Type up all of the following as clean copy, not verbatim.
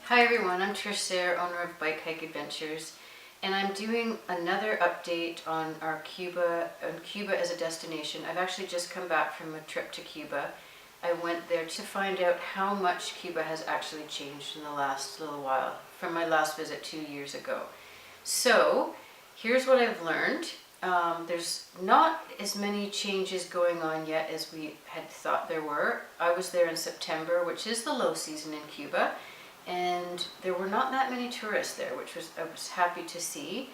Hi everyone, I'm Trish Sare, owner of BikeHike Adventures, and I'm doing another update on Cuba as a destination. I've actually just come back from a trip to Cuba. I went there to find out how much Cuba has actually changed in the last little while from my last visit 2 years ago. So here's what I've learned. There's not as many changes going on yet as we had thought there were. I was there in September, which is the low season in Cuba, and there were not that many tourists there, I was happy to see.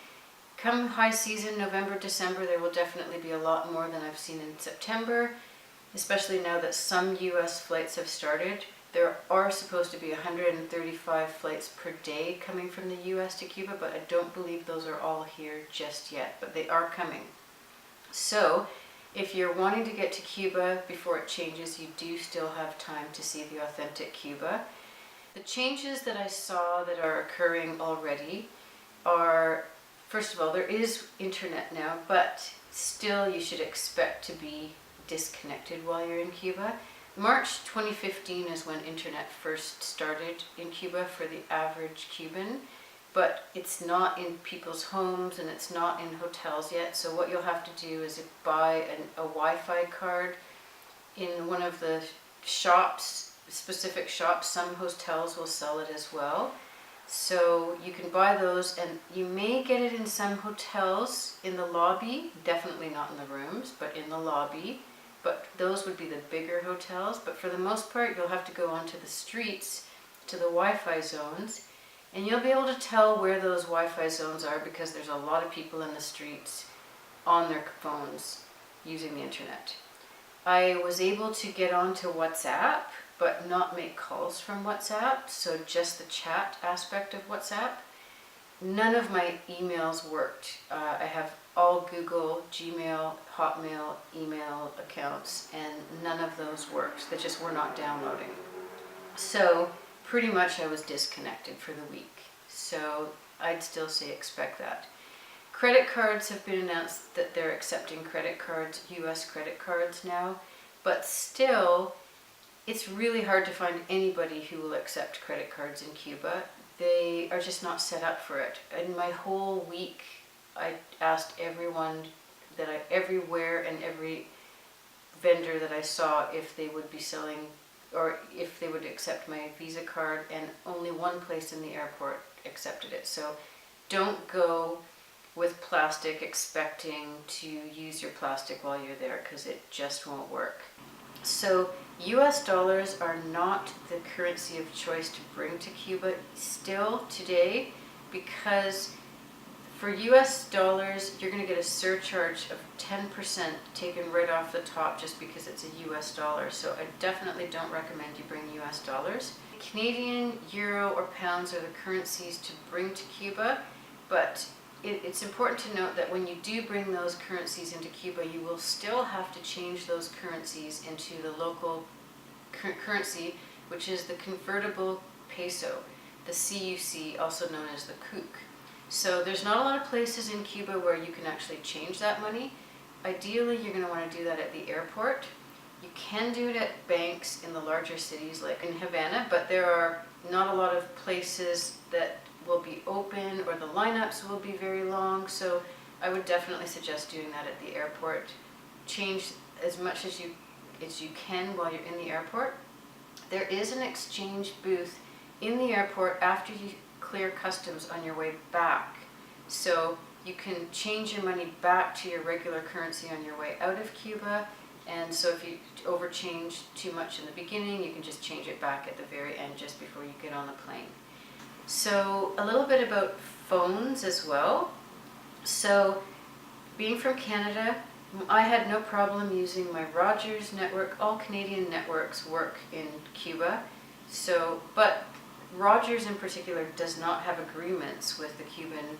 Come high season, November, December, there will definitely be a lot more than I've seen in September, especially now that some US flights have started. There are supposed to be 135 flights per day coming from the US to Cuba, but I don't believe those are all here just yet, but they are coming. So if you're wanting to get to Cuba before it changes, you do still have time to see the authentic Cuba. The changes that I saw that are occurring already are, first of all, there is internet now, but still you should expect to be disconnected while you're in Cuba. March 2015 is when internet first started in Cuba for the average Cuban, but it's not in people's homes and it's not in hotels yet. So what you'll have to do is buy a Wi-Fi card in one of the shops, specific shops. Some hotels will sell it as well. So you can buy those, and you may get it in some hotels in the lobby, definitely not in the rooms, but in the lobby. But those would be the bigger hotels. But for the most part, you'll have to go onto the streets to the Wi-Fi zones, and you'll be able to tell where those Wi-Fi zones are because there's a lot of people in the streets on their phones using the internet. I was able to get onto WhatsApp, but not make calls from WhatsApp, so just the chat aspect of WhatsApp. None of my emails worked. I have all Google, Gmail, Hotmail email accounts, and none of those worked. They just were not downloading. So pretty much I was disconnected for the week. So I'd still say expect that. Credit cards have been announced that they're accepting credit cards, US credit cards now, but still it's really hard to find anybody who will accept credit cards in Cuba. They are just not set up for it. In my whole week, I asked everyone everywhere and every vendor that I saw if they would be selling or if they would accept my Visa card, and only one place in the airport accepted it. So don't go with plastic expecting to use your plastic while you're there, because it just won't work. So US dollars are not the currency of choice to bring to Cuba still today, because for US dollars you're going to get a surcharge of 10% taken right off the top just because it's a US dollar. So I definitely don't recommend you bring US dollars. Canadian, euro, or pounds are the currencies to bring to Cuba, but it's important to note that when you do bring those currencies into Cuba, you will still have to change those currencies into the local currency, which is the convertible peso, the CUC, also known as the CUC. So there's not a lot of places in Cuba where you can actually change that money. Ideally, you're going to want to do that at the airport. You can do it at banks in the larger cities like in Havana, but there are not a lot of places that will be open, or the lineups will be very long. So I would definitely suggest doing that at the airport. Change as much as you can while you're in the airport. There is an exchange booth in the airport after you clear customs on your way back. So you can change your money back to your regular currency on your way out of Cuba. And so if you overchange too much in the beginning, you can just change it back at the very end just before you get on the plane. So a little bit about phones as well. So being from Canada, I had no problem using my Rogers network. All Canadian networks work in Cuba. So, but Rogers in particular does not have agreements with the Cuban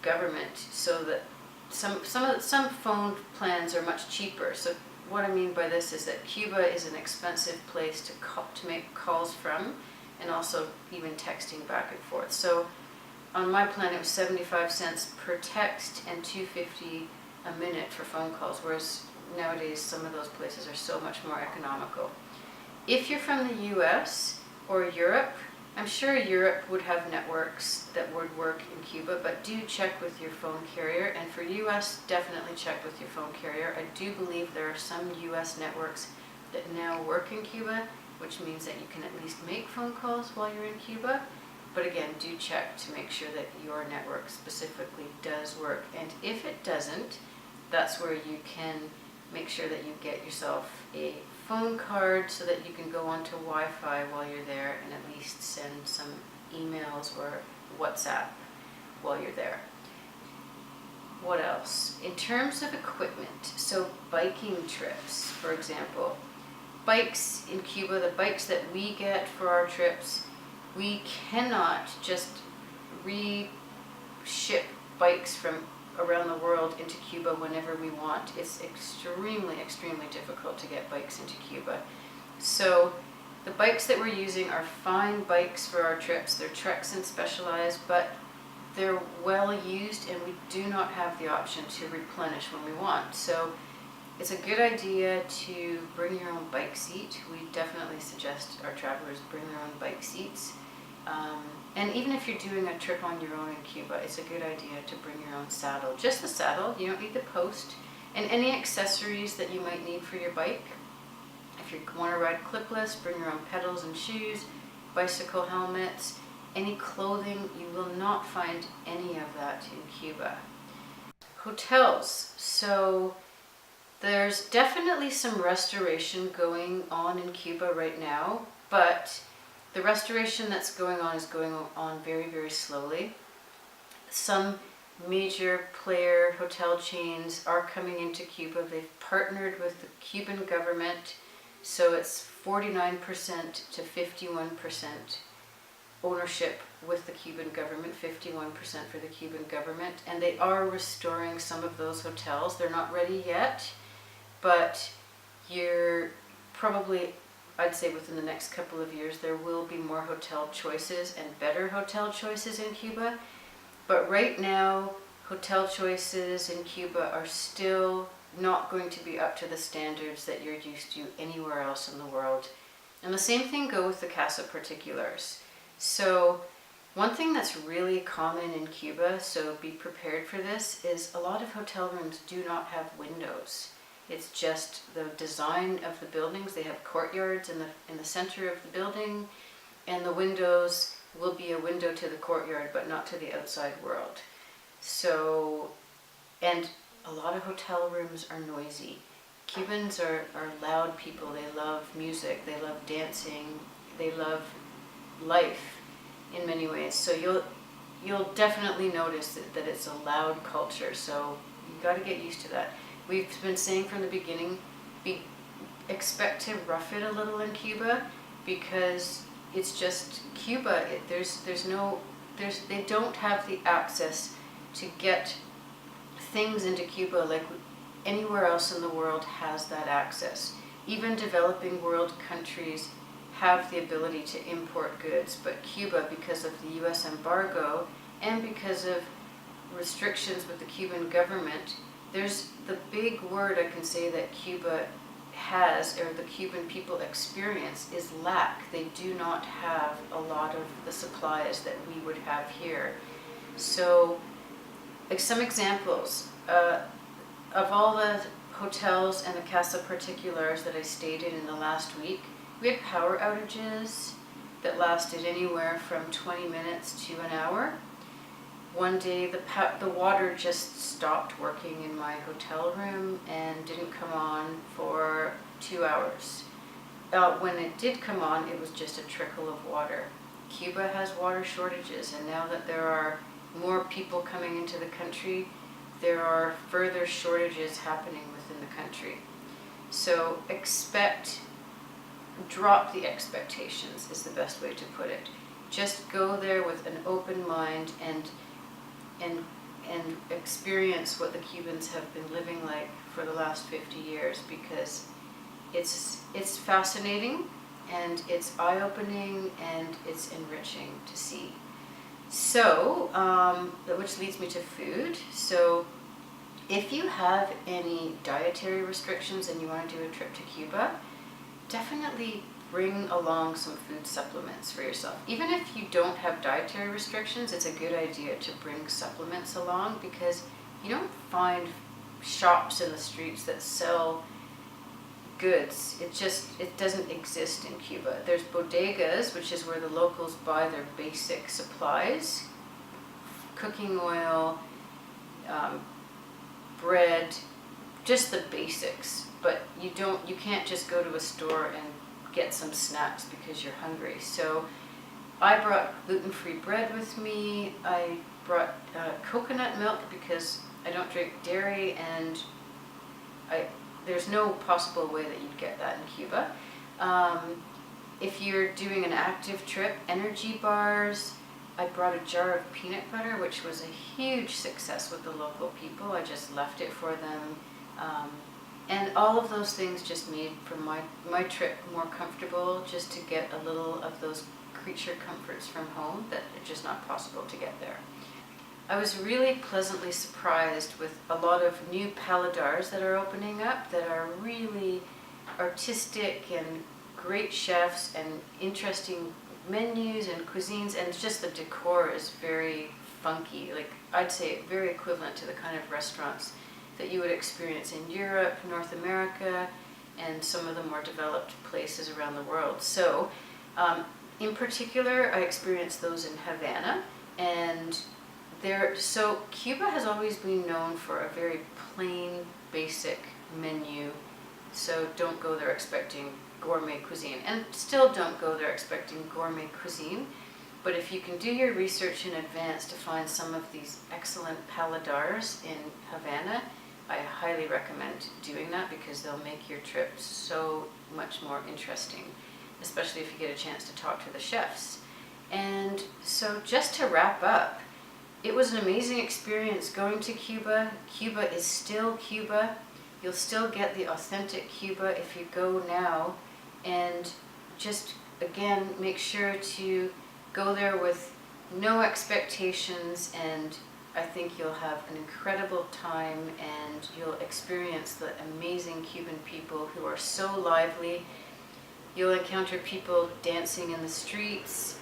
government, so that some phone plans are much cheaper. So what I mean by this is that Cuba is an expensive place to make calls from, and also even texting back and forth. So on my plan it was 75 cents per text and $2.50 a minute for phone calls, whereas nowadays some of those places are so much more economical. If you're from the US or Europe, I'm sure Europe would have networks that would work in Cuba, but do check with your phone carrier. And for US, definitely check with your phone carrier. I do believe there are some US networks that now work in Cuba, which means that you can at least make phone calls while you're in Cuba. But again, do check to make sure that your network specifically does work. And if it doesn't, that's where you can make sure that you get yourself a phone card so that you can go onto Wi-Fi while you're there and at least send some emails or WhatsApp while you're there. What else? In terms of equipment, so biking trips, for example, bikes in Cuba, the bikes that we get for our trips, we cannot just re-ship bikes from around the world into Cuba whenever we want. It's extremely difficult to get bikes into Cuba. So the bikes that we're using are fine bikes for our trips. They're Treks and Specialized, but they're well used and we do not have the option to replenish when we want. So it's a good idea to bring your own bike seat. We definitely suggest our travelers bring their own bike seats. And even if you're doing a trip on your own in Cuba, it's a good idea to bring your own saddle. Just the saddle, you don't need the post. And any accessories that you might need for your bike. If you want to ride clipless, bring your own pedals and shoes, bicycle helmets, any clothing. You will not find any of that in Cuba. Hotels. So there's definitely some restoration going on in Cuba right now, but the restoration that's going on is going on very slowly. Some major player hotel chains are coming into Cuba. They've partnered with the Cuban government, so it's 49% to 51% ownership with the Cuban government, 51% for the Cuban government, and they are restoring some of those hotels. They're not ready yet, but you're probably, I'd say within the next couple of years, there will be more hotel choices and better hotel choices in Cuba. But right now, hotel choices in Cuba are still not going to be up to the standards that you're used to anywhere else in the world. And the same thing goes with the Casa Particulars. So one thing that's really common in Cuba, so be prepared for this, is a lot of hotel rooms do not have windows. It's just the design of the buildings. They have courtyards in the center of the building, and the windows will be a window to the courtyard, but not to the outside world. So, and a lot of hotel rooms are noisy. Cubans are loud people. They love music. They love dancing. They love life in many ways. So you'll definitely notice that it's a loud culture. So you got to get used to that. We've been saying from the beginning, expect to rough it a little in Cuba, because it's just Cuba. They don't have the access to get things into Cuba like anywhere else in the world has that access. Even developing world countries have the ability to import goods, but Cuba, because of the US embargo and because of restrictions with the Cuban government, there's the big word I can say that Cuba has, or the Cuban people experience, is lack. They do not have a lot of the supplies that we would have here. So, like some examples, of all the hotels and the Casa Particulars that I stayed in the last week, we had power outages that lasted anywhere from 20 minutes to an hour. One day the water just stopped working in my hotel room and didn't come on for 2 hours. When it did come on, it was just a trickle of water. Cuba has water shortages, and now that there are more people coming into the country, there are further shortages happening within the country. So drop the expectations is the best way to put it. Just go there with an open mind and experience what the Cubans have been living like for the last 50 years, because it's fascinating and it's eye-opening and it's enriching to see. So, which leads me to food. So, if you have any dietary restrictions and you want to do a trip to Cuba, definitely bring along some food supplements for yourself. Even if you don't have dietary restrictions, it's a good idea to bring supplements along, because you don't find shops in the streets that sell goods. It doesn't exist in Cuba. There's bodegas, which is where the locals buy their basic supplies, cooking oil, bread, just the basics. But you can't just go to a store and get some snacks because you're hungry. So I brought gluten-free bread with me. I brought coconut milk because I don't drink dairy, and there's no possible way that you'd get that in Cuba. If you're doing an active trip, energy bars. I brought a jar of peanut butter, which was a huge success with the local people. I just left it for them. And all of those things just made for my trip more comfortable, just to get a little of those creature comforts from home that are just not possible to get there. I was really pleasantly surprised with a lot of new paladars that are opening up that are really artistic and great chefs and interesting menus and cuisines, and just the decor is very funky. Like, I'd say very equivalent to the kind of restaurants that you would experience in Europe, North America, and some of the more developed places around the world. So in particular, I experienced those in Havana, and so Cuba has always been known for a very plain, basic menu. So don't go there expecting gourmet cuisine, and still don't go there expecting gourmet cuisine. But if you can do your research in advance to find some of these excellent paladars in Havana, I highly recommend doing that, because they'll make your trip so much more interesting, especially if you get a chance to talk to the chefs. And so just to wrap up, it was an amazing experience going to Cuba. Cuba is still Cuba. You'll still get the authentic Cuba if you go now. And just, again, make sure to go there with no expectations, and I think you'll have an incredible time, and you'll experience the amazing Cuban people who are so lively. You'll encounter people dancing in the streets.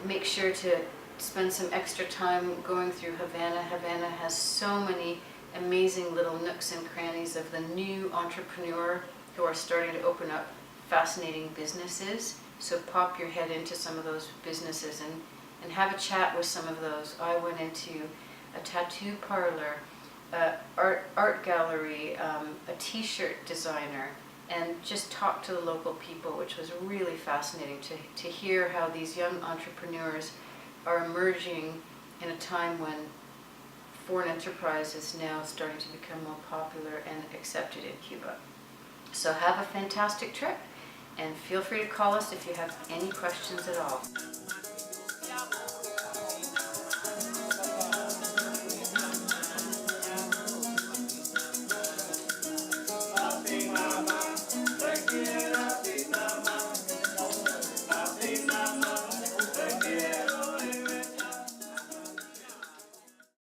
Make sure to spend some extra time going through Havana. Havana has so many amazing little nooks and crannies of the new entrepreneur who are starting to open up fascinating businesses. So pop your head into some of those businesses and have a chat with some of those. I went into a tattoo parlor, art gallery, a t-shirt designer, and just talked to the local people, which was really fascinating to hear how these young entrepreneurs are emerging in a time when foreign enterprise is now starting to become more popular and accepted in Cuba. So have a fantastic trip, and feel free to call us if you have any questions at all.